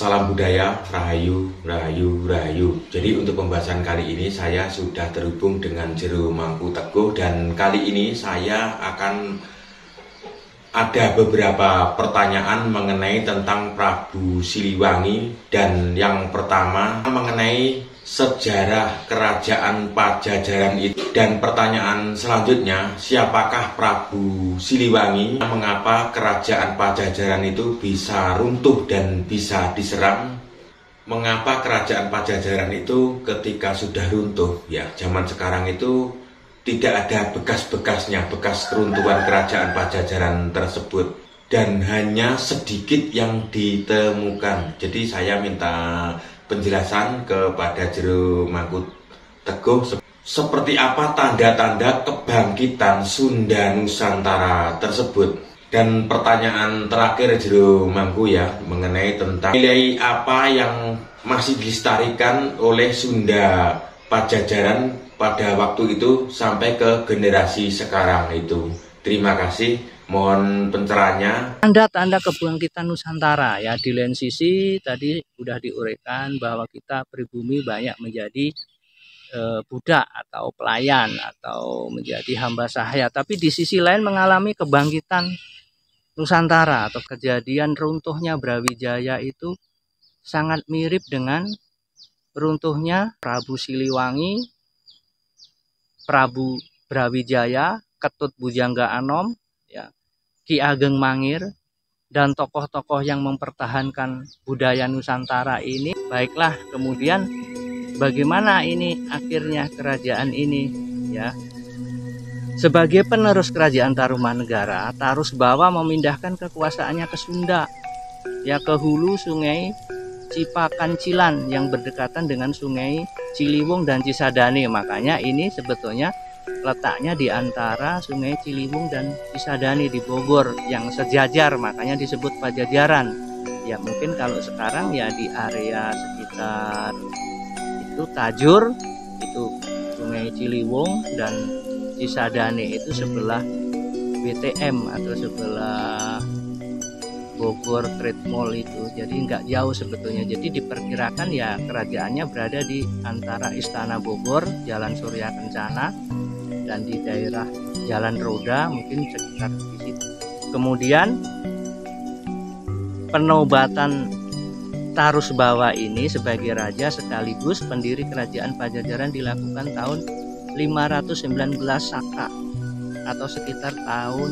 Salam budaya, rahayu, rahayu, rahayu. Jadi untuk pembahasan kali ini saya sudah terhubung dengan Jero Mangkuteguh, dan kali ini saya akan ada beberapa pertanyaan mengenai tentang Prabu Siliwangi. Dan yang pertama mengenai sejarah kerajaan Pajajaran itu. Dan pertanyaan selanjutnya, siapakah Prabu Siliwangi? Mengapa kerajaan Pajajaran itu bisa runtuh dan bisa diserang? Mengapa kerajaan Pajajaran itu ketika sudah runtuh, ya zaman sekarang itu tidak ada bekas-bekasnya, bekas keruntuhan kerajaan Pajajaran tersebut, dan hanya sedikit yang ditemukan. Jadi saya minta penjelasan kepada Jero Mangkuteguh, seperti apa tanda-tanda kebangkitan Sunda Nusantara tersebut. Dan pertanyaan terakhir Jero Mangku ya, mengenai tentang nilai apa yang masih dilestarikan oleh Sunda Pajajaran pada waktu itu sampai ke generasi sekarang itu. Terima kasih, mohon pencerahannya. Tanda-tanda kebangkitan Nusantara ya, di lain sisi tadi sudah diuraikan bahwa kita pribumi banyak menjadi budak atau pelayan atau menjadi hamba sahaya, tapi di sisi lain mengalami kebangkitan Nusantara atau kejadian runtuhnya Brawijaya itu sangat mirip dengan runtuhnya Prabu Siliwangi, Prabu Brawijaya, Ketut Bujangga Anom, ya, Ki Ageng Mangir, dan tokoh-tokoh yang mempertahankan budaya Nusantara ini. Baiklah, kemudian bagaimana ini akhirnya kerajaan ini, ya? Sebagai penerus kerajaan Tarumanegara, Tarusbawa memindahkan kekuasaannya ke Sunda, ya, ke hulu Sungai Cipakancilan yang berdekatan dengan Sungai Ciliwung dan Cisadane. Makanya ini sebetulnya letaknya di antara Sungai Ciliwung dan Cisadane di Bogor yang sejajar, makanya disebut Pajajaran. Ya mungkin kalau sekarang ya di area sekitar itu Tajur, itu Sungai Ciliwung, dan Cisadane itu sebelah BTM atau sebelah Bogor Trade Mall itu. Jadi nggak jauh sebetulnya. Jadi diperkirakan ya kerajaannya berada di antara Istana Bogor, Jalan Surya Kencana, dan di daerah Jalan Roda, mungkin sekitar di situ. Kemudian penobatan Tarusbawa ini sebagai raja sekaligus pendiri kerajaan Pajajaran dilakukan tahun 519 Saka atau sekitar tahun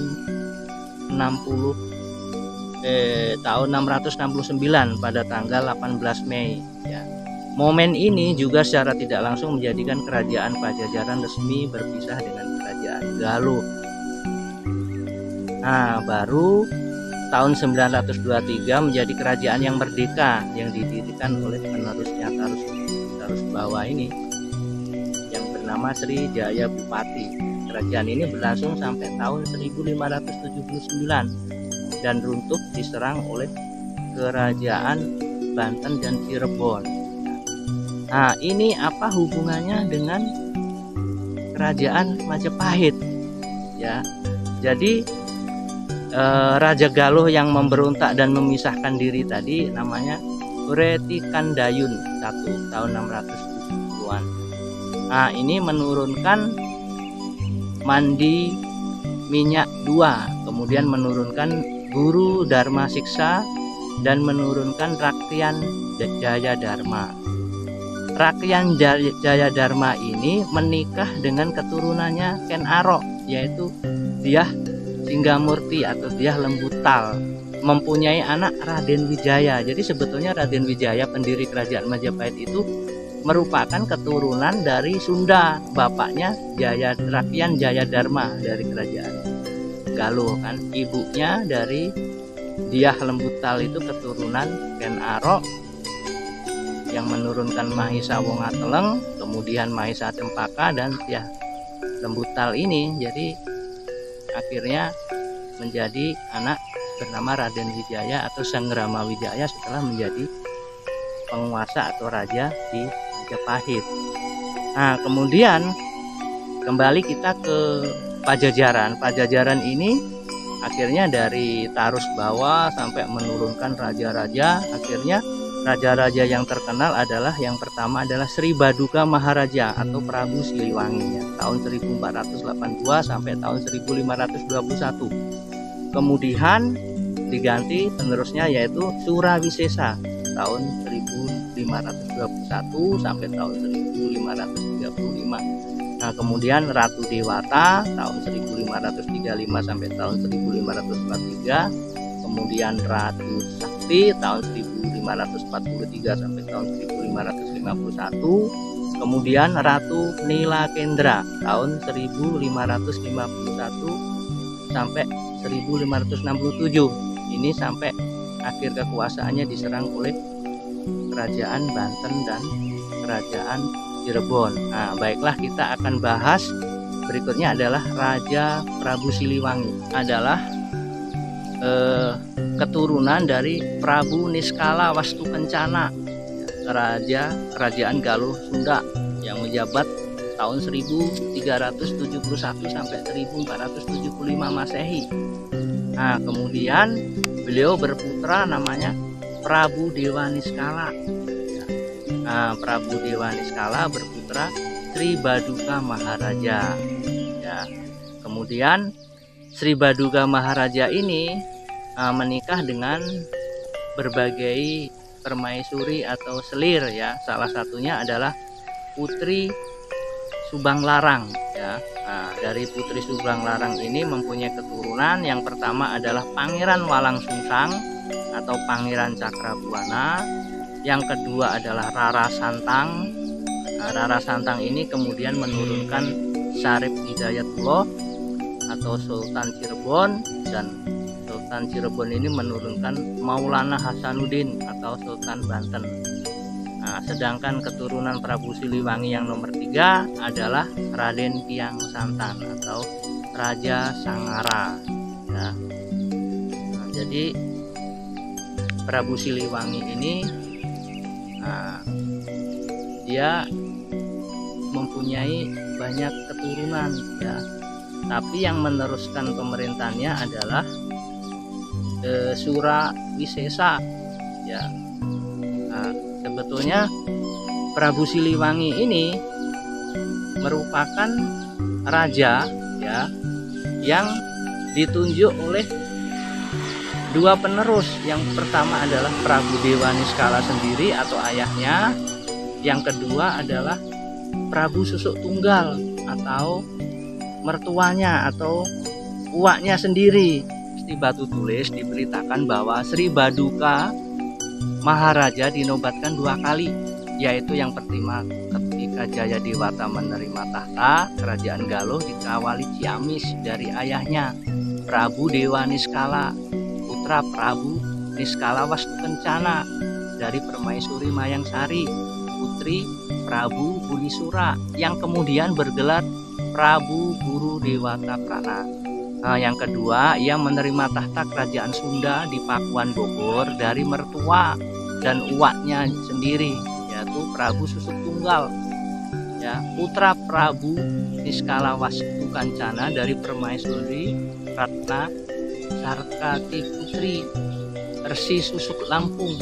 669 pada tanggal 18 Mei ya. Momen ini juga secara tidak langsung menjadikan kerajaan Pajajaran resmi berpisah dengan kerajaan Galuh. Nah, baru tahun 923 menjadi kerajaan yang merdeka yang didirikan oleh penerusnya Tarusbawa ini yang bernama Sri Jaya Bupati. Kerajaan ini berlangsung sampai tahun 1579 dan runtuh diserang oleh kerajaan Banten dan Cirebon. Nah, ini apa hubungannya dengan kerajaan Majapahit? Ya, jadi Raja Galuh yang memberontak dan memisahkan diri tadi namanya Ureti Kandayun I tahun 670-an. Nah, ini menurunkan Mandi Minyak II, kemudian menurunkan Guru Dharma Siksa, dan menurunkan Raktian Jaya Dharma. Raktian Jaya Dharma ini menikah dengan keturunannya Ken Arok, yaitu Dyah Singgamurti atau Dyah Lembutal, mempunyai anak Raden Wijaya. Jadi sebetulnya Raden Wijaya pendiri kerajaan Majapahit itu merupakan keturunan dari Sunda, bapaknya Raktian Jaya Dharma dari kerajaan Galuh kan. Ibunya dari Dyah Lembutal itu keturunan Ken Arok yang menurunkan Mahisa Wongateleng, kemudian Mahisa Cempaka dan Dyah Lembutal ini. Jadi akhirnya menjadi anak bernama Raden Wijaya atau Sang Rama Wijaya setelah menjadi penguasa atau raja di Majapahit. Nah, kemudian kembali kita ke Pajajaran. Pajajaran ini akhirnya dari Tarusbawa sampai menurunkan raja-raja, akhirnya raja-raja yang terkenal adalah yang pertama adalah Sri Baduka Maharaja atau Prabu Siliwangi ya, tahun 1482 sampai tahun 1521. Kemudian diganti penerusnya yaitu Surawisesa tahun 1521 sampai tahun 1535. Nah, kemudian Ratu Dewata tahun 1535 sampai tahun 1543. Kemudian Ratu Sakti tahun 1543 sampai tahun 1551. Kemudian Ratu Nilakendra tahun 1551 sampai 1567. Ini sampai akhir kekuasaannya diserang oleh Kerajaan Banten dan Kerajaan Cirebon. Nah, baiklah, kita akan bahas berikutnya adalah Raja Prabu Siliwangi. Adalah keturunan dari Prabu Niskala Wastukencana, Raja Kerajaan Galuh Sunda yang menjabat tahun 1371 sampai 1475 Masehi. Nah, kemudian beliau berputra namanya Prabu Dewa Niskala. Nah, Prabu Dewa Niskala berputra Sri Baduka Maharaja. Ya, kemudian Sri Baduka Maharaja ini menikah dengan berbagai permaisuri atau selir ya. Salah satunya adalah Putri Subang Larang ya. Nah, dari Putri Subang Larang ini mempunyai keturunan. Yang pertama adalah Pangeran Walang Sungsang atau Pangeran Cakrabuana. Yang kedua adalah Rara Santang. Nah, Rara Santang ini kemudian menurunkan Syarif Hidayatullah atau Sultan Cirebon, dan Sultan Cirebon ini menurunkan Maulana Hasanuddin atau Sultan Banten. Nah, sedangkan keturunan Prabu Siliwangi yang nomor 3 adalah Raden Kiang Santan atau Raja Sangara ya. Nah, jadi Prabu Siliwangi ini dia mempunyai banyak keturunan ya, tapi yang meneruskan pemerintahannya adalah Surawisesa ya. Nah, sebetulnya Prabu Siliwangi ini merupakan raja ya yang ditunjuk oleh dua penerus. Yang pertama adalah Prabu Dewa Niskala sendiri atau ayahnya. Yang kedua adalah Prabu Susuk Tunggal atau mertuanya atau uaknya sendiri. Di batu tulis diberitakan bahwa Sri Baduka Maharaja dinobatkan 2 kali, yaitu yang pertama ketika Jayadewata menerima tahta Kerajaan Galuh dikawali Ciamis dari ayahnya Prabu Dewa Niskala, putra Prabu Niskala Wastukencana dari permaisuri Mayangsari, putri Prabu Bulisura yang kemudian bergelar Prabu Guru Dewata Prana. Nah, yang kedua, ia menerima tahta Kerajaan Sunda di Pakuan Bogor dari mertua dan uaknya sendiri, yaitu Prabu Susuk Tunggal ya, putra Prabu Niskala Wastukencana dari permaisuri Ratna Sarkati Putri Resi Susuk Lampung.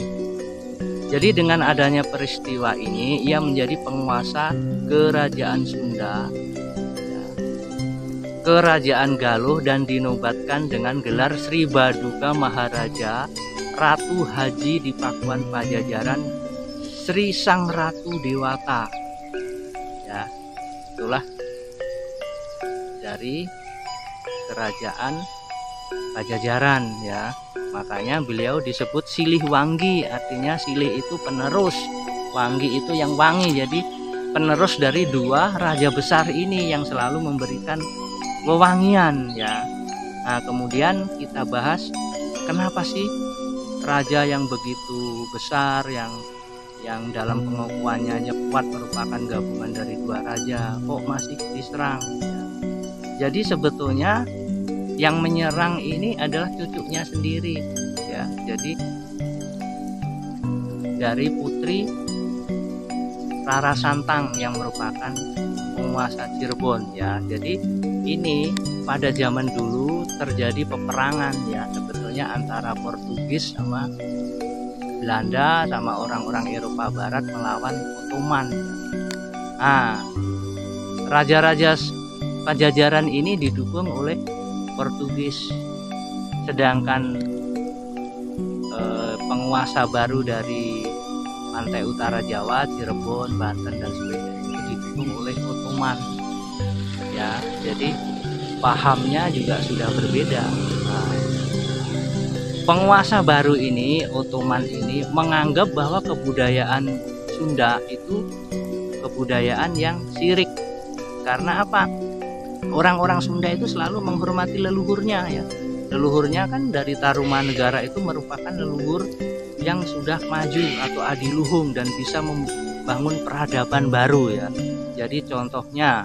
Jadi dengan adanya peristiwa ini, ia menjadi penguasa Kerajaan Sunda, Kerajaan Galuh, dan dinobatkan dengan gelar Sri Baduka Maharaja, Ratu Haji di Pakuan Pajajaran, Sri Sang Ratu Dewata. Ya, itulah dari Kerajaan Pajajaran ya. Makanya beliau disebut Silih Wangi, artinya silih itu penerus, wangi itu yang wangi. Jadi penerus dari 2 raja besar ini yang selalu memberikan wewangian ya. Nah, kemudian kita bahas kenapa sih raja yang begitu besar, yang dalam pengakuannya aja kuat merupakan gabungan dari 2 raja, kok masih diserang ya. Jadi sebetulnya yang menyerang ini adalah cucunya sendiri ya. Jadi dari putri Rara Santang yang merupakan penguasa Cirebon ya. Jadi ini pada zaman dulu terjadi peperangan ya sebetulnya antara Portugis sama Belanda sama orang-orang Eropa Barat melawan Ottoman. Nah, raja-raja Pajajaran ini didukung oleh Portugis, sedangkan penguasa baru dari pantai utara Jawa, Cirebon, Banten dan sebagainya itu didukung oleh Ottoman. Ya, jadi pahamnya juga sudah berbeda. Nah, penguasa baru ini, Ottoman ini, menganggap bahwa kebudayaan Sunda itu kebudayaan yang syirik. Karena apa? Orang-orang Sunda itu selalu menghormati leluhurnya ya. Leluhurnya kan dari Tarumanegara itu merupakan leluhur yang sudah maju atau adiluhung dan bisa membangun peradaban baru ya. Jadi contohnya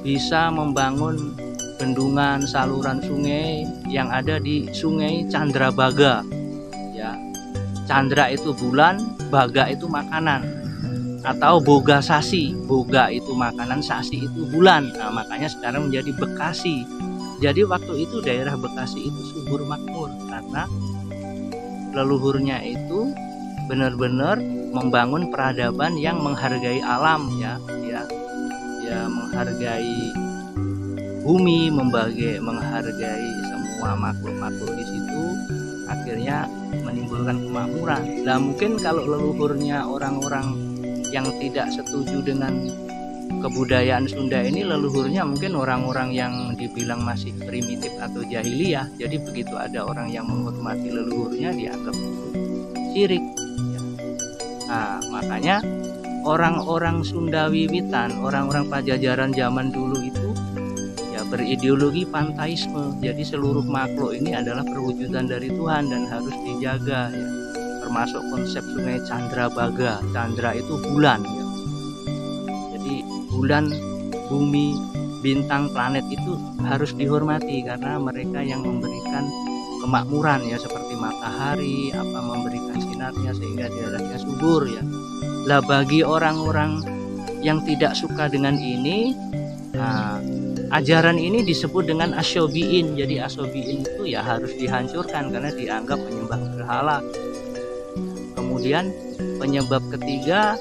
bisa membangun bendungan saluran sungai yang ada di Sungai Candrabaga ya. Candra itu bulan, baga itu makanan. Atau boga sasi, boga itu makanan, sasi itu bulan. Nah, makanya sekarang menjadi Bekasi. Jadi waktu itu daerah Bekasi itu subur makmur karena leluhurnya itu benar-benar membangun peradaban yang menghargai alam ya, menghargai bumi, menghargai semua makhluk-makhluk di situ, akhirnya menimbulkan kemakmuran. Nah, mungkin kalau leluhurnya orang-orang yang tidak setuju dengan kebudayaan Sunda ini, leluhurnya mungkin orang-orang yang dibilang masih primitif atau jahiliyah. Jadi begitu ada orang yang menghormati leluhurnya dianggap itu syirik ya. Nah, makanya orang-orang Sunda wiwitan, orang-orang Pajajaran zaman dulu itu ya berideologi pantaisme. Jadi seluruh makhluk ini adalah perwujudan dari Tuhan dan harus dijaga ya. Termasuk konsep Sungai Candrabaga. Candra itu bulan ya. Jadi bulan, bumi, bintang, planet itu harus dihormati karena mereka yang memberikan kemakmuran ya, seperti matahari memberikan sinarnya sehingga daerahnya subur ya. Lah bagi orang-orang yang tidak suka dengan ini, ajaran ini disebut dengan Asyobiin. Jadi Asyobiin itu ya harus dihancurkan karena dianggap menyembah berhala. Kemudian penyebab ketiga,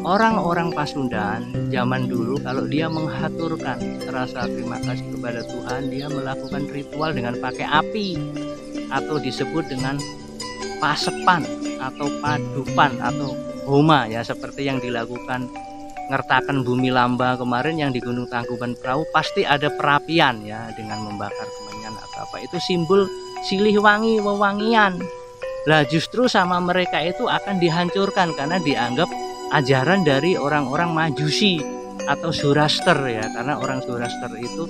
orang-orang Pasundan zaman dulu kalau dia menghaturkan rasa terima kasih kepada Tuhan, dia melakukan ritual dengan pakai api atau disebut dengan pasepan atau padupan atau homa ya, seperti yang dilakukan ngertakan Bumi Lamba kemarin yang di Gunung Tangkuban Perahu, pasti ada perapian ya dengan membakar kemenyan atau apa, itu simbol silih wangi, wewangian. Lah justru sama mereka itu akan dihancurkan karena dianggap ajaran dari orang-orang Majusi atau Zoroaster ya, karena orang Zoroaster itu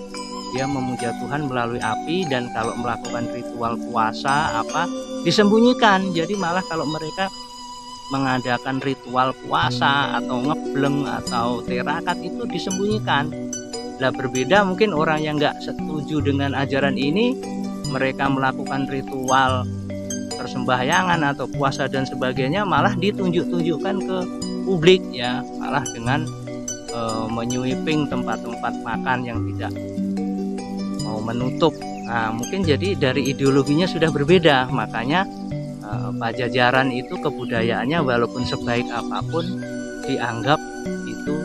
dia memuja Tuhan melalui api, dan kalau melakukan ritual puasa disembunyikan. Jadi malah kalau mereka mengadakan ritual puasa atau ngebleng atau terakat itu disembunyikan. Lah berbeda mungkin orang yang nggak setuju dengan ajaran ini, mereka melakukan ritual persembahyangan atau puasa dan sebagainya malah ditunjuk-tunjukkan ke publik ya, malah dengan menyweeping tempat-tempat makan yang tidak mau menutup. Nah, mungkin jadi dari ideologinya sudah berbeda, makanya Pajajaran itu kebudayaannya walaupun sebaik apapun dianggap itu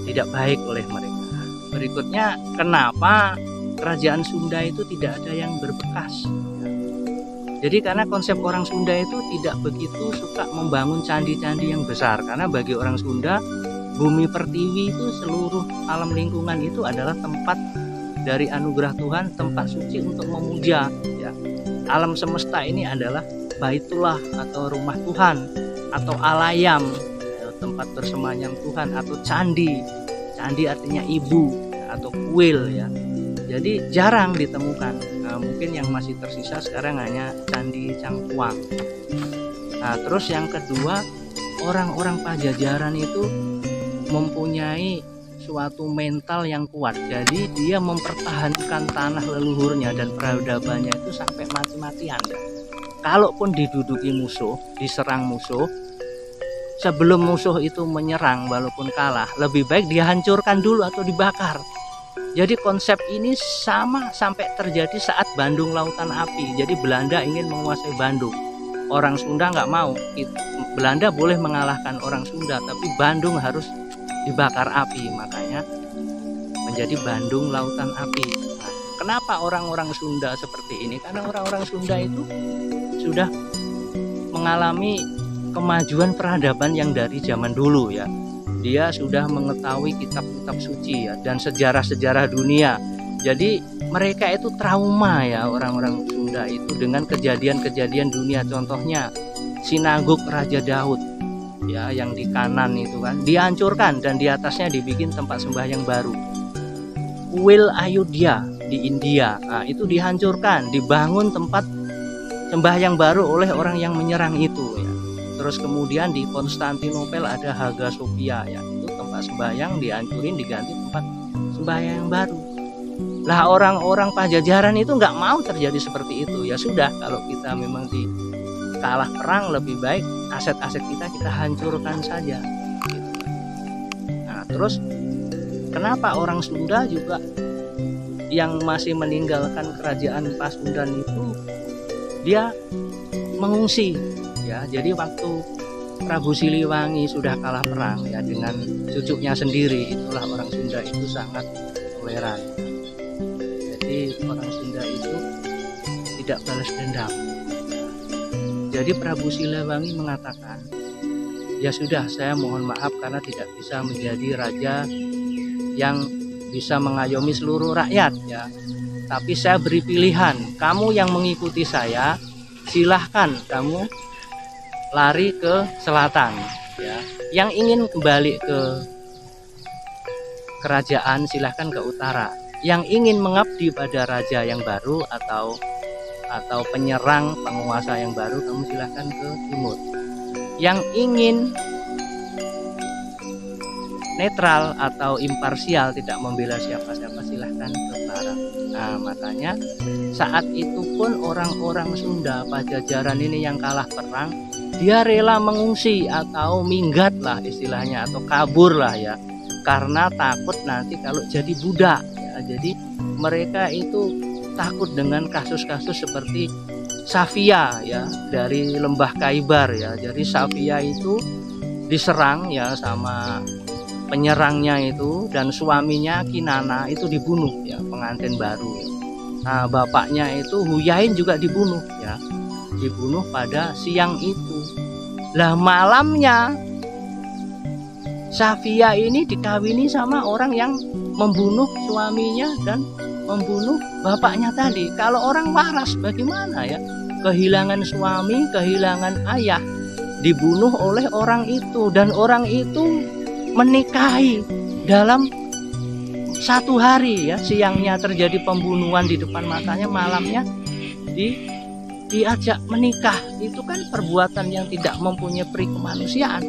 tidak baik oleh mereka. Berikutnya, kenapa kerajaan Sunda itu tidak ada yang berbekas? Jadi karena konsep orang Sunda itu tidak begitu suka membangun candi-candi yang besar, karena bagi orang Sunda bumi pertiwi itu, seluruh alam lingkungan itu adalah tempat dari anugerah Tuhan, tempat suci untuk memuja ya. Alam semesta ini adalah baitullah atau rumah Tuhan, atau alayam tempat bersemayam Tuhan, atau candi. Candi artinya ibu atau kuil ya. Jadi jarang ditemukan. Nah, mungkin yang masih tersisa sekarang hanya Candi Cangkuang. Nah, terus yang kedua, orang-orang Pajajaran itu mempunyai suatu mental yang kuat. Jadi dia mempertahankan tanah leluhurnya dan peradabannya itu sampai mati-matian. Kalaupun diduduki musuh, diserang musuh, sebelum musuh itu menyerang walaupun kalah, lebih baik dihancurkan dulu atau dibakar. Jadi konsep ini sama sampai terjadi saat Bandung Lautan Api. Jadi Belanda ingin menguasai Bandung. orang Sunda nggak mau. Belanda boleh mengalahkan orang Sunda, tapi Bandung harus dibakar api, makanya menjadi Bandung Lautan Api. Nah, kenapa orang-orang Sunda seperti ini? Karena orang-orang Sunda itu sudah mengalami kemajuan peradaban yang dari zaman dulu ya. Dia sudah mengetahui kitab-kitab suci ya, dan sejarah-sejarah dunia. Jadi mereka itu trauma ya, orang-orang Sunda itu dengan kejadian-kejadian dunia. Contohnya sinagog Raja Daud ya, yang di kanan itu kan dihancurkan dan di atasnya dibikin tempat sembahyang baru. Kuil Ayodhya di India, nah, itu dihancurkan, dibangun tempat sembahyang baru oleh orang yang menyerang itu ya. Terus kemudian di Konstantinopel ada Hagia Sophia ya, itu tempat sembahyang dihancurin, diganti tempat sembahyang baru. Lah orang-orang Pajajaran itu nggak mau terjadi seperti itu. Ya sudah, kalau kita memang di kalah perang, lebih baik aset-aset kita hancurkan saja gitu. Nah terus kenapa orang Sunda juga yang masih meninggalkan kerajaan Pasundan itu dia mengungsi ya. Jadi waktu Prabu Siliwangi sudah kalah perang ya dengan cucunya sendiri, itulah orang Sunda itu sangat toleran. Jadi orang Sunda itu tidak balas dendam. Jadi Prabu Siliwangi mengatakan, ya sudah, saya mohon maaf karena tidak bisa menjadi raja yang bisa mengayomi seluruh rakyat ya. Tapi saya beri pilihan, kamu yang mengikuti saya silahkan kamu lari ke selatan ya. Yang ingin kembali ke kerajaan silahkan ke utara. Yang ingin mengabdi pada raja yang baru atau penyerang penguasa yang baru, kamu silahkan ke timur. Yang ingin netral atau imparsial, tidak membela siapa-siapa, silahkan ke barat. Nah makanya saat itu pun orang-orang Sunda Pajajaran ini yang kalah perang, dia rela mengungsi atau minggat lah istilahnya, atau kabur lah ya, karena takut nanti kalau jadi budak ya. Jadi mereka itu takut dengan kasus-kasus seperti Safia ya, dari Lembah Kaibar ya. Jadi Safia itu diserang ya sama penyerangnya itu, dan suaminya Kinana itu dibunuh ya, pengantin baru ya. Nah bapaknya itu Huyain juga dibunuh ya, dibunuh pada siang itu. Lah malamnya Safia ini dikawini sama orang yang membunuh suaminya dan membunuh bapaknya tadi. Kalau orang waras bagaimana ya? Kehilangan suami, kehilangan ayah, dibunuh oleh orang itu, dan orang itu menikahi dalam satu hari ya. Siangnya terjadi pembunuhan di depan matanya, malamnya diajak menikah. Itu kan perbuatan yang tidak mempunyai peri kemanusiaan.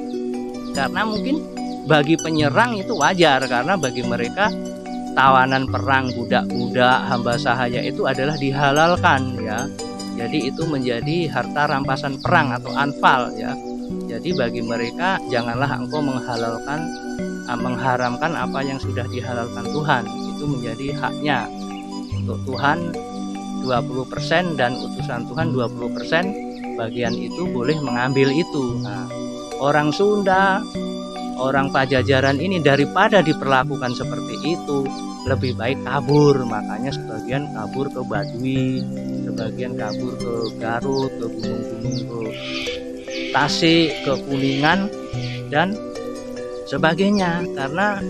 Karena mungkin bagi penyerang itu wajar, karena bagi mereka tawanan perang, budak-budak, hamba sahaya itu adalah dihalalkan ya. Jadi itu menjadi harta rampasan perang atau anfal ya. Jadi bagi mereka, janganlah engkau mengharamkan apa yang sudah dihalalkan Tuhan. Itu menjadi haknya. Untuk Tuhan 20% dan utusan Tuhan 20%, bagian itu boleh mengambil itu. Nah, orang Sunda, orang Pajajaran ini daripada diperlakukan seperti itu, lebih baik kabur. Makanya sebagian kabur ke Baduy, sebagian kabur ke Garut, ke gunung-gunung, ke Tasik, ke Kuningan dan sebagainya, karena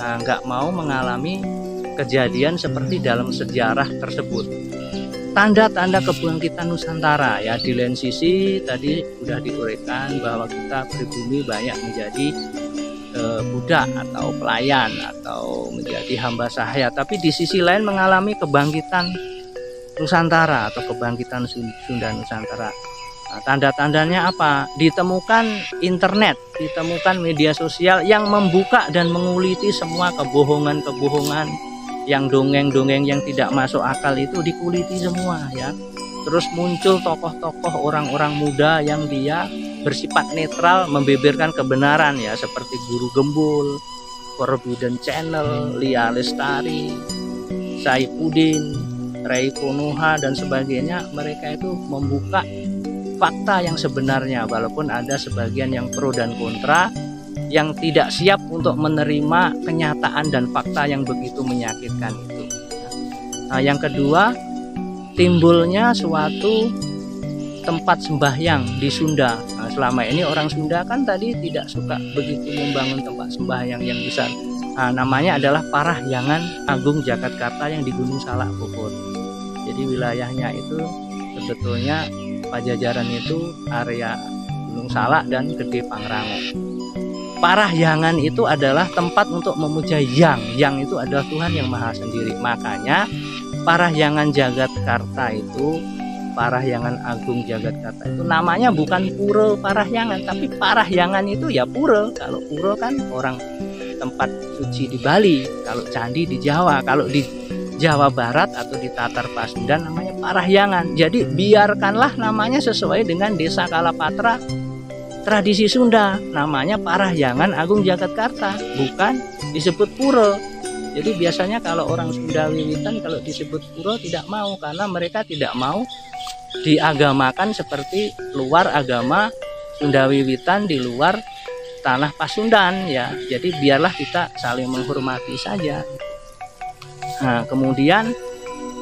nggak mau mengalami kejadian seperti dalam sejarah tersebut. Tanda-tanda kebangkitan Nusantara ya, di lain sisi tadi sudah diuraikan bahwa kita pribumi banyak menjadi budak atau pelayan atau menjadi hamba sahaya, tapi di sisi lain mengalami kebangkitan Nusantara atau kebangkitan Sunda Nusantara. Nah, tanda-tandanya apa? Ditemukan internet, ditemukan media sosial yang membuka dan menguliti semua kebohongan-kebohongan, yang dongeng-dongeng yang tidak masuk akal itu dikuliti semua ya. Terus muncul tokoh-tokoh orang-orang muda yang dia bersifat netral, membeberkan kebenaran ya, seperti Guru Gembul, Forbidden Channel, Lia Lestari, Saifuddin, Ray Konoha dan sebagainya. Mereka itu membuka fakta yang sebenarnya, walaupun ada sebagian yang pro dan kontra, yang tidak siap untuk menerima kenyataan dan fakta yang begitu menyakitkan itu. Nah, yang kedua, timbulnya suatu tempat sembahyang di Sunda. Nah, selama ini orang Sunda kan tadi tidak suka begitu membangun tempat sembahyang yang besar. Nah, namanya adalah Parahyangan Agung Jakarta yang di Gunung Salak Bogor. Jadi wilayahnya itu sebetulnya Pajajaran itu area Gunung Salak dan Gede Pangrango. Parahyangan itu adalah tempat untuk memuja Yang itu adalah Tuhan yang Maha Sendiri. Makanya Parahyangan Jagatkarta itu, Parahyangan Agung Jagatkarta itu namanya bukan Pura Parahyangan, tapi Parahyangan itu ya pura. Kalau pura kan orang tempat suci di Bali, kalau candi di Jawa, kalau di Jawa Barat atau di Tatar Pasundan namanya Parahyangan. Jadi biarkanlah namanya sesuai dengan Desa Kalapatra tradisi Sunda, namanya Parahyangan Agung Jagatkarta, bukan disebut pura. Jadi biasanya kalau orang Sunda Wiwitan kalau disebut pura tidak mau, karena mereka tidak mau diagamakan seperti luar agama Sunda Wiwitan di luar tanah Pasundan ya. Jadi biarlah kita saling menghormati saja. Nah, kemudian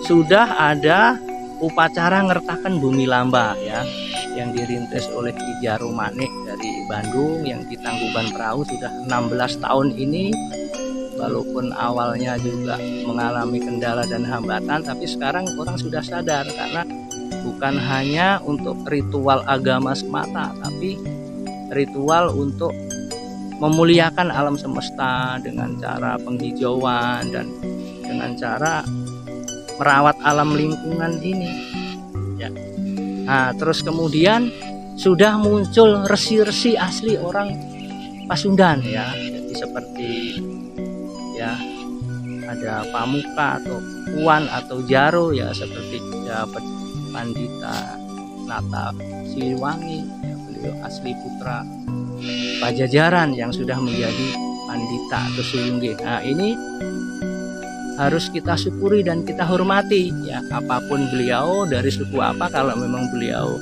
sudah ada upacara ngertakan bumi lamba ya, yang dirintis oleh Ki Jaro Manik dari Bandung, yang di Tangkuban Perahu sudah 16 tahun ini. Walaupun awalnya juga mengalami kendala dan hambatan, tapi sekarang orang sudah sadar, karena bukan hanya untuk ritual agama semata, tapi ritual untuk memuliakan alam semesta dengan cara penghijauan dan dengan cara merawat alam lingkungan ini ya. Nah, terus kemudian sudah muncul resi-resi asli orang Pasundan ya. Jadi seperti ya ada Pamuka atau Puan atau Jaro ya, seperti ya Pandita Nata Siliwangi ya, beliau asli putra Pajajaran yang sudah menjadi pandita atau sulungge. Nah, ini harus kita syukuri dan kita hormati ya, apapun beliau dari suku apa, kalau memang beliau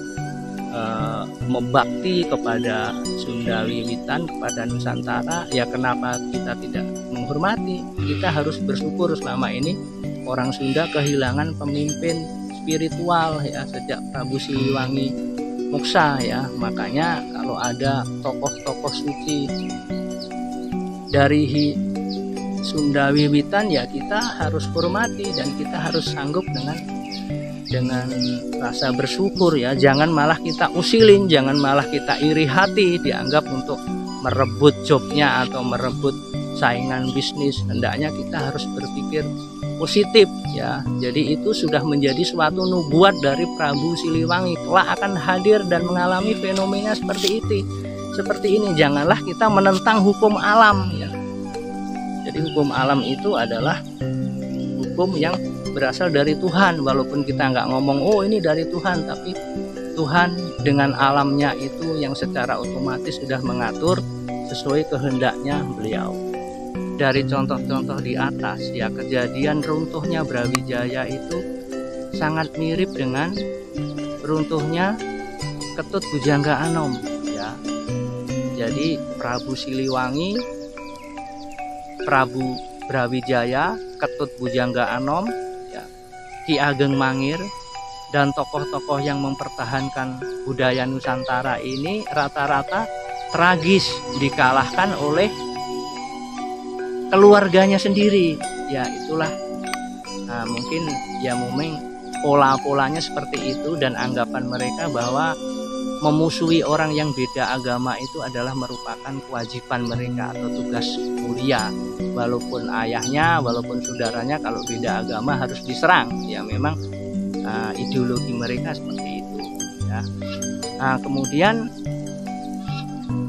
membakti kepada Sunda Wiwitan, kepada Nusantara ya, kenapa kita tidak menghormati? Kita harus bersyukur selama ini orang Sunda kehilangan pemimpin spiritual ya sejak Prabu Siliwangi Moksa ya. Makanya kalau ada tokoh-tokoh suci dari Sunda Wiwitan ya kita harus hormati dan kita harus sanggup dengan rasa bersyukur ya. Jangan malah kita usilin, jangan malah kita iri hati dianggap untuk merebut jobnya atau merebut saingan bisnis. Hendaknya kita harus berpikir positif ya. Jadi itu sudah menjadi suatu nubuat dari Prabu Siliwangi, kelak akan hadir dan mengalami fenomena seperti ini. Janganlah kita menentang hukum alam ya. Jadi hukum alam itu adalah hukum yang berasal dari Tuhan, walaupun kita nggak ngomong oh ini dari Tuhan, tapi Tuhan dengan alamnya itu yang secara otomatis sudah mengatur sesuai kehendaknya beliau. Dari contoh-contoh di atas ya, kejadian runtuhnya Brawijaya itu sangat mirip dengan runtuhnya Ketut Bujangga Anom ya. Jadi Prabu Siliwangi, Prabu Brawijaya, Ketut Bujangga Anom, ya, Ki Ageng Mangir, dan tokoh-tokoh yang mempertahankan budaya Nusantara ini rata-rata tragis dikalahkan oleh keluarganya sendiri. Ya itulah mungkin pola-polanya seperti itu, dan anggapan mereka bahwa memusuhi orang yang beda agama itu adalah merupakan kewajiban mereka atau tugas mulia. Walaupun ayahnya, walaupun saudaranya kalau beda agama harus diserang. Ya memang ideologi mereka seperti itu. Ya. Nah, kemudian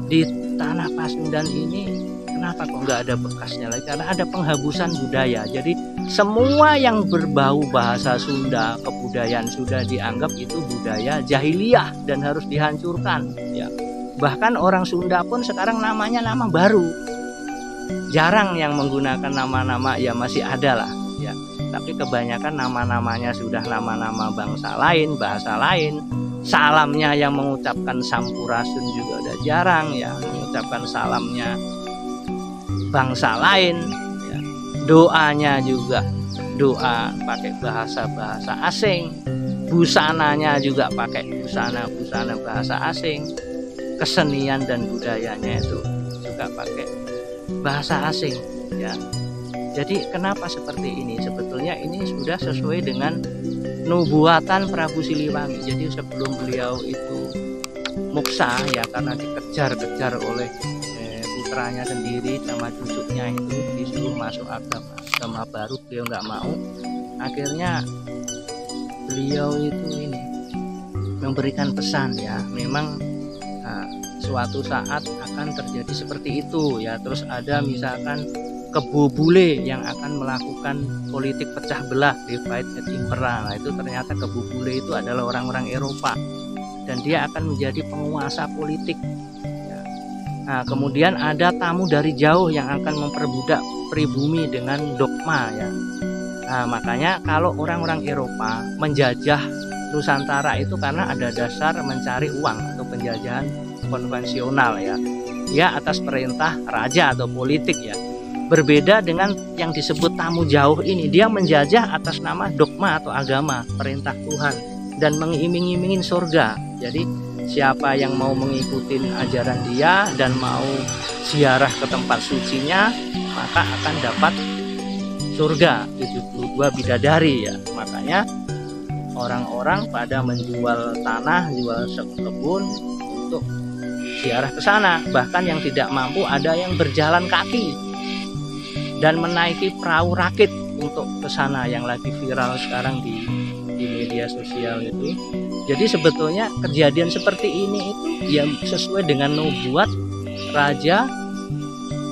di tanah Pasundan ini kenapa kok nggak ada bekasnya lagi? Karena ada penghabusan budaya. Jadi semua yang berbau bahasa Sunda, kebudayaan sudah dianggap itu budaya jahiliyah dan harus dihancurkan. Ya. Bahkan orang Sunda pun sekarang namanya nama baru. Jarang yang menggunakan nama-nama, ya masih ada lah. Ya. Tapi kebanyakan nama-namanya sudah nama-nama bangsa lain, bahasa lain. salamnya yang mengucapkan sampurasun juga udah jarang ya, mengucapkan salamnya bangsa lain ya. Doanya juga doa pakai bahasa asing, busananya juga pakai busana bahasa asing, kesenian dan budayanya itu juga pakai bahasa asing ya. Jadi kenapa seperti ini? Sebetulnya ini sudah sesuai dengan nubuatan Prabu Siliwangi. Jadi sebelum beliau itu muksa ya, karena dikejar-kejar oleh putranya sendiri sama cucunya itu, disuruh masuk agama baru, beliau nggak mau. Akhirnya beliau itu ini memberikan pesan ya, memang suatu saat akan terjadi seperti itu ya. Terus ada misalkan Kebo Bule yang akan melakukan politik pecah belah, divide et impera. Nah, itu ternyata Kebo Bule itu adalah orang-orang Eropa dan dia akan menjadi penguasa politik ya. Nah, kemudian ada tamu dari jauh yang akan memperbudak pribumi dengan dogma ya. Nah, makanya kalau orang-orang Eropa menjajah Nusantara itu karena ada dasar mencari uang atau penjajahan konvensional ya. Dia atas perintah raja atau politik ya. Berbeda dengan yang disebut tamu jauh ini, dia menjajah atas nama dogma atau agama, perintah Tuhan, dan mengiming-imingin surga. Jadi siapa yang mau mengikuti ajaran dia dan mau ziarah ke tempat sucinya, maka akan dapat surga 72 bidadari ya. Makanya orang-orang pada menjual tanah, jual kebun untuk ziarah ke sana. Bahkan yang tidak mampu ada yang berjalan kaki dan menaiki perahu rakit untuk ke sana, yang lagi viral sekarang di media sosial itu. Jadi sebetulnya kejadian seperti ini itu ya sesuai dengan nubuat Raja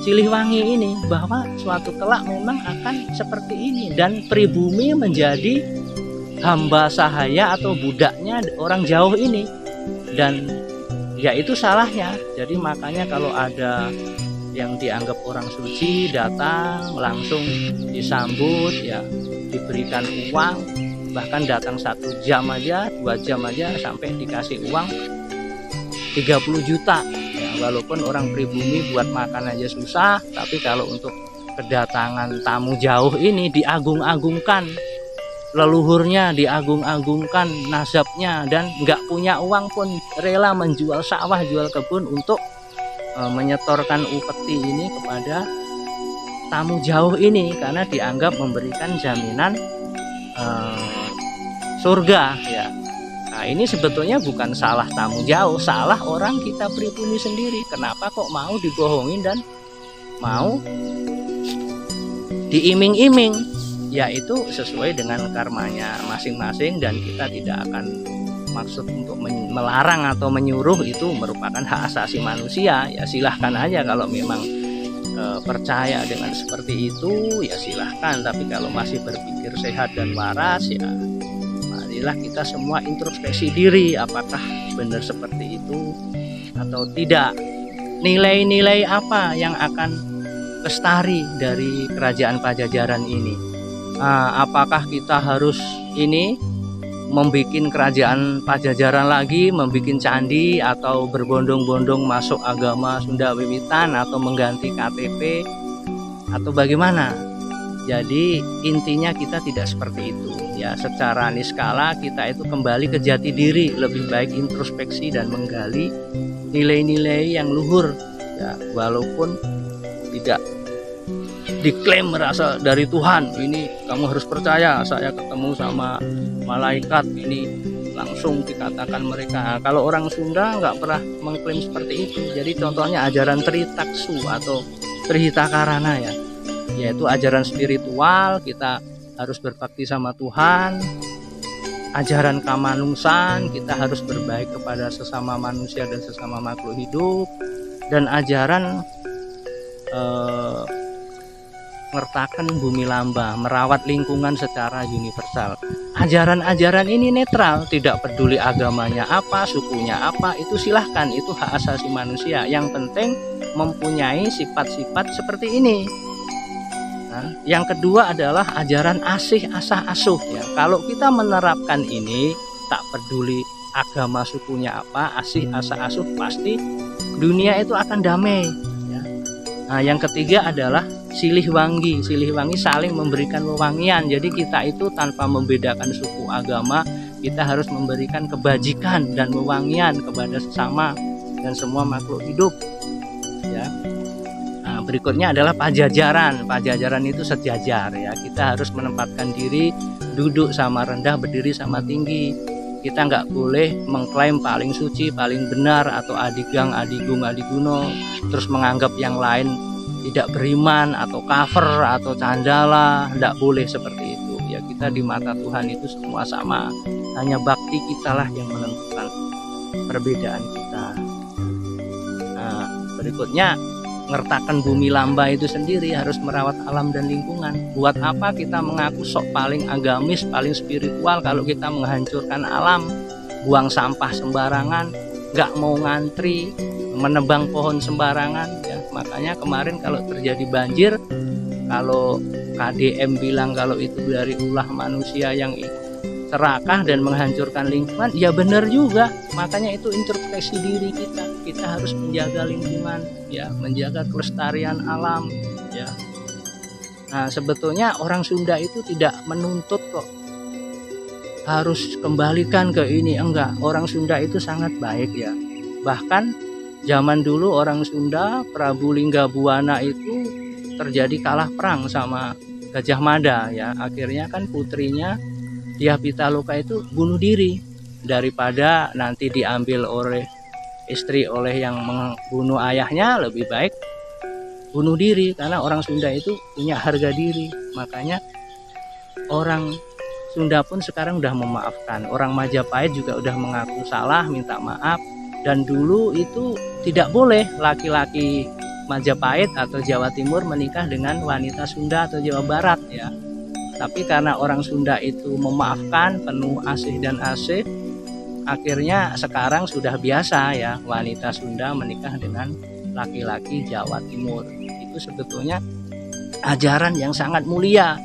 Siliwangi ini, bahwa suatu kelak memang akan seperti ini dan pribumi menjadi hamba sahaya atau budaknya orang jauh ini, dan ya itu salahnya. Jadi makanya kalau ada yang dianggap orang suci datang langsung disambut ya, diberikan uang, bahkan datang 1 jam aja, 2 jam aja sampai dikasih uang 30 juta ya, walaupun orang pribumi buat makan aja susah, tapi kalau untuk kedatangan tamu jauh ini diagung-agungkan, leluhurnya diagung-agungkan, nasabnya, dan nggak punya uang pun rela menjual sawah, jual kebun untuk menyetorkan upeti ini kepada tamu jauh ini, karena dianggap memberikan jaminan surga ya. Nah, ini sebetulnya bukan salah tamu jauh, salah orang kita pribumi sendiri. Kenapa kok mau dibohongin dan mau diiming-iming? Ya itu sesuai dengan karmanya masing-masing, dan kita tidak akan maksud untuk melarang atau menyuruh, itu merupakan hak asasi manusia. Ya silahkan aja kalau memang percaya dengan seperti itu, ya silahkan. Tapi kalau masih berpikir sehat dan waras, ya marilah kita semua introspeksi diri, apakah benar seperti itu atau tidak. Nilai-nilai apa yang akan lestari dari kerajaan Pajajaran ini? Apakah kita harus ini membuat kerajaan Pajajaran lagi, membuat candi, atau berbondong-bondong masuk agama Sunda Wiwitan, atau mengganti KTP, atau bagaimana? Jadi intinya kita tidak seperti itu ya. Secara niskala kita itu kembali ke jati diri, lebih baik introspeksi dan menggali nilai-nilai yang luhur ya, walaupun tidak diklaim merasa dari Tuhan. Ini kamu harus percaya, saya ketemu sama malaikat, ini langsung dikatakan mereka. Kalau orang Sunda nggak pernah mengklaim seperti itu. Jadi contohnya ajaran Tritaksu atau Trihitakarana ya, yaitu ajaran spiritual, kita harus berbakti sama Tuhan. Ajaran Kamanungsan, kita harus berbaik kepada sesama manusia dan sesama makhluk hidup. Dan ajaran ngertakan bumi lamba, merawat lingkungan secara universal. Ajaran-ajaran ini netral, tidak peduli agamanya apa, sukunya apa, itu silahkan, itu hak asasi manusia. Yang penting mempunyai sifat-sifat seperti ini. Nah, yang kedua adalah ajaran asih asah asuh ya. Kalau kita menerapkan ini, tak peduli agama sukunya apa, asih asa asuh, pasti dunia itu akan damai ya. Nah, yang ketiga adalah silih wangi. Silih wangi saling memberikan wewangian. Jadi kita itu tanpa membedakan suku agama, kita harus memberikan kebajikan dan wewangian kepada sesama dan semua makhluk hidup ya. Nah, berikutnya adalah pajajaran. Pajajaran itu sejajar ya. Kita harus menempatkan diri, duduk sama rendah, berdiri sama tinggi. Kita nggak boleh mengklaim paling suci, paling benar, atau adigang, adigung, adiguno, terus menganggap yang lain tidak beriman atau kafir atau candala. Nggak boleh seperti itu ya. Kita di mata Tuhan itu semua sama. Hanya bakti kitalah yang menentukan perbedaan kita. Nah, berikutnya ngertakan bumi lamba itu sendiri, harus merawat alam dan lingkungan. Buat apa kita mengaku sok paling agamis, paling spiritual kalau kita menghancurkan alam, buang sampah sembarangan, nggak mau ngantri, menebang pohon sembarangan ya. Makanya kemarin kalau terjadi banjir, kalau KDM bilang kalau itu dari ulah manusia yang serakah dan menghancurkan lingkungan, ya benar juga. Makanya itu introspeksi diri kita. Kita harus menjaga lingkungan ya, menjaga kelestarian alam ya. Nah, sebetulnya orang Sunda itu tidak menuntut kok harus kembalikan ke ini, enggak. Orang Sunda itu sangat baik ya. Bahkan zaman dulu orang Sunda, Prabu Linggabuana itu terjadi kalah perang sama Gajah Mada ya. Akhirnya kan putrinya Dyah Pitaloka itu bunuh diri, daripada nanti diambil oleh istri oleh yang membunuh ayahnya, lebih baik bunuh diri. Karena orang Sunda itu punya harga diri. Makanya orang Sunda pun sekarang udah memaafkan. Orang Majapahit juga udah mengaku salah, minta maaf. Dan dulu itu tidak boleh laki-laki Majapahit atau Jawa Timur menikah dengan wanita Sunda atau Jawa Barat ya. Tapi karena orang Sunda itu memaafkan, penuh asih dan asih, akhirnya sekarang sudah biasa ya wanita Sunda menikah dengan laki-laki Jawa Timur. Itu sebetulnya ajaran yang sangat mulia.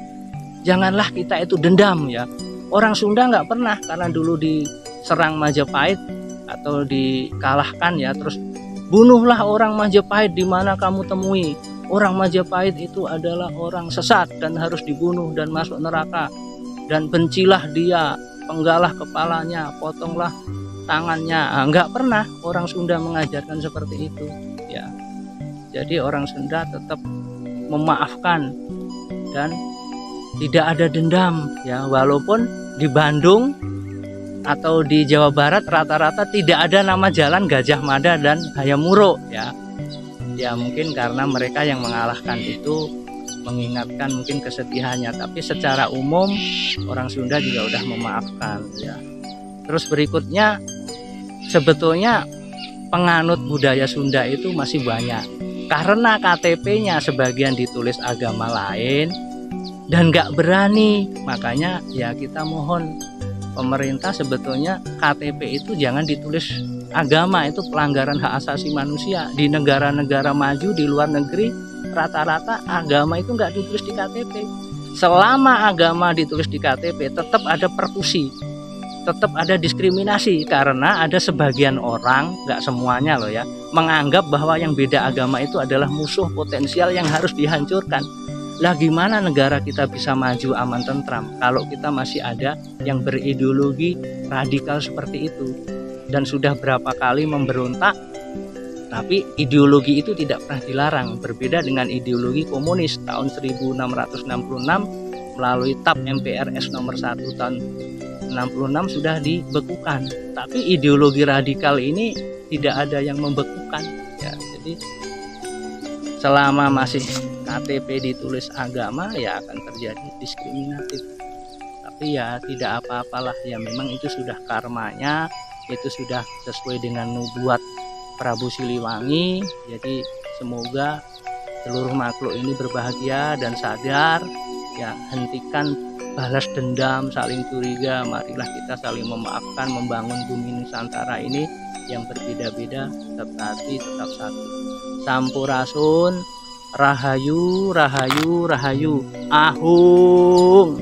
Janganlah kita itu dendam ya. Orang Sunda nggak pernah, karena dulu diserang Majapahit atau dikalahkan ya, terus bunuhlah orang Majapahit di mana kamu temui. Orang Majapahit itu adalah orang sesat dan harus dibunuh dan masuk neraka. Dan bencilah dia, penggalah kepalanya, potonglah tangannya. Enggak pernah orang Sunda mengajarkan seperti itu ya. Jadi orang Sunda tetap memaafkan dan tidak ada dendam ya. Walaupun di Bandung atau di Jawa Barat rata-rata tidak ada nama jalan Gajah Mada dan Hayamuro ya. Ya mungkin karena mereka yang mengalahkan itu mengingatkan mungkin kesedihannya, tapi secara umum orang Sunda juga udah memaafkan ya. Terus berikutnya, sebetulnya penganut budaya Sunda itu masih banyak, karena KTP-nya sebagian ditulis agama lain dan nggak berani. Makanya ya kita mohon pemerintah sebetulnya KTP itu jangan ditulis agama, itu pelanggaran hak asasi manusia. Di negara-negara maju di luar negeri rata-rata agama itu nggak ditulis di KTP. Selama agama ditulis di KTP tetap ada persekusi, tetap ada diskriminasi, karena ada sebagian orang, nggak semuanya loh ya, menganggap bahwa yang beda agama itu adalah musuh potensial yang harus dihancurkan. Lah gimana negara kita bisa maju aman tentram kalau kita masih ada yang berideologi radikal seperti itu? Dan sudah berapa kali memberontak, tapi ideologi itu tidak pernah dilarang. Berbeda dengan ideologi komunis tahun 1666 melalui TAP MPRS nomor 1 tahun 66 sudah dibekukan. Tapi ideologi radikal ini tidak ada yang membekukan ya. Jadi selama masih KTP ditulis agama ya akan terjadi diskriminatif. Tapi ya tidak apa-apalah ya, memang itu sudah karmanya, itu sudah sesuai dengan nubuat Prabu Siliwangi. Jadi semoga seluruh makhluk ini berbahagia dan sadar ya, hentikan balas dendam, saling curiga. Marilah kita saling memaafkan, membangun bumi Nusantara ini yang berbeda-beda tetapi tetap satu. Sampurasun, rahayu, rahayu, rahayu, ahung.